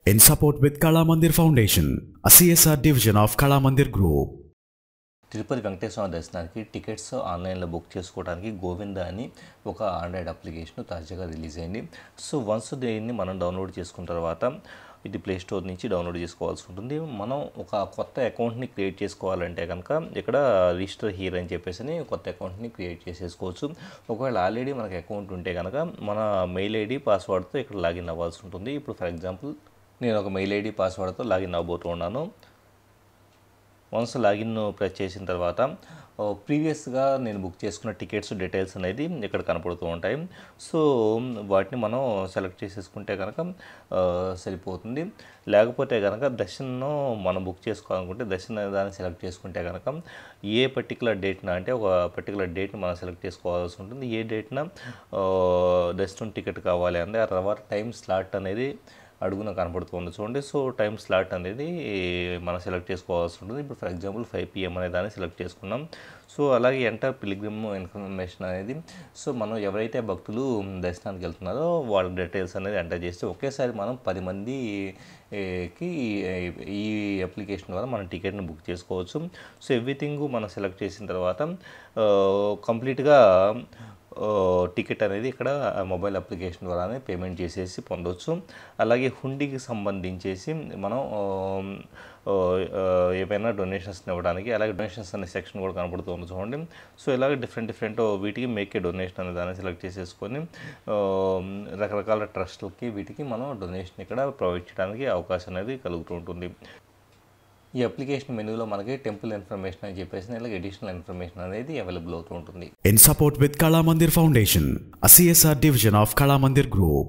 in support with Kala Mandir Foundation, a CSR division of Kala Mandir Group. Tirupati Venkateswara దర్శనానికి tickets ఆన్లైన్లో book చేసుకోవడానికి గోవింద అని ఒక ఆండ్రాయిడ్ అప్లికేషన్ తాజాగా రిలీజ్ అయింది. సో వన్స్ దీన్ని మనం డౌన్లోడ్ చేసుకున్న తర్వాత ఇది ప్లే స్టోర్ నుంచి డౌన్లోడ్ చేసుకోవాల్సి ఉంటుంది. మనం ఒక కొత్త అకౌంట్ని క్రియేట్ చేసుకోవాలంటే కనుక ఇక్కడ రిజిస్టర్ హియర్ అని చెప్పేసి కొత్త అకౌంట్ని క్రియేట్ చేసేసుకోవచ్చు. ఒకవేళ ఆల్రెడీ మనకి అకౌంట్ ఉంటే కనుక మన మెయిల్ ఐడి పాస్వర్డ్తో ఇక్కడ లాగిన్ అవ్వాల్సి ఉంటుంది. ఇప్పుడు ఫర్ ఎగ్జాంపుల్ నేను ఒక మెయిల్ ఐడి పాస్వర్డ్తో లాగిన్ అవ్వబోతున్నాను. వన్స్ లాగిన్ ప్రెస్ చేసిన తర్వాత ప్రీవియస్గా నేను బుక్ చేసుకున్న టికెట్స్ డీటెయిల్స్ అనేది ఇక్కడ కనపడుతూ ఉంటాయి. సో వాటిని మనం సెలెక్ట్ చేసేసుకుంటే కనుక సరిపోతుంది. లేకపోతే కనుక దర్శనం మనం బుక్ చేసుకోవాలనుకుంటే దర్శనం దాన్ని సెలెక్ట్ చేసుకుంటే కనుక ఏ పర్టికులర్ డేట్న అంటే ఒక పర్టికులర్ డేట్ని మనం సెలెక్ట్ చేసుకోవాల్సి ఉంటుంది. ఏ డేట్న దర్శనం టికెట్ కావాలి అంటే ఆ తర్వాత టైం స్లాట్ అనేది అడుగున కనపడుతుంది చూడండి. సో టైం స్లాట్ అనేది మనం సెలెక్ట్ చేసుకోవాల్సి ఉంటుంది. ఇప్పుడు ఫర్ ఎగ్జాంపుల్ 5 PM అనే దాన్ని సెలెక్ట్ చేసుకున్నాం. సో అలాగే ఎంటర్ పిలిగ్రిమ్ ఇన్ఫర్మేషన్ అనేది సో మనం ఎవరైతే భక్తులు దర్శనానికి వెళ్తున్నారో వాళ్ళ డీటెయిల్స్ అనేది ఎంటర్ చేస్తే ఒకేసారి మనం 10 మందికి ఈ అప్లికేషన్ ద్వారా మనం టికెట్ని బుక్ చేసుకోవచ్చు. సో ఎవ్రీథింగ్ మనం సెలెక్ట్ చేసిన తర్వాత కంప్లీట్గా టికెట్ అనేది ఇక్కడ మొబైల్ అప్లికేషన్ ద్వారానే పేమెంట్ చేసేసి పొందవచ్చు. అలాగే హుండీకి సంబంధించేసి మనం ఏమైనా డొనేషన్స్ ఇవ్వడానికి అలాగే డొనేషన్స్ అనే సెక్షన్ కూడా కనపడుతుంది చూడండి. సో ఇలాగే డిఫరెంట్ వీటికి మేక్ ఏ డొనేషన్ అనే దాన్ని సెలెక్ట్ చేసేసుకొని రకరకాల ట్రస్ట్లకి వీటికి మనం డొనేషన్ ఇక్కడ ప్రొవైడ్ చేయడానికి అవకాశం అనేది కలుగుతూ ఉంటుంది. ఈ అప్లికేషన్ మెనూలో మనకి టెంపుల్ ఇన్ఫర్మేషన్ అని చెప్పేసి ఇలాగ అడిషనల్ ఇన్ఫర్మేషన్ అనేది అవైలబుల్ అవుతూ ఉంటుంది. In support with Kala Mandir Foundation, a CSR division of Kala Mandir Group.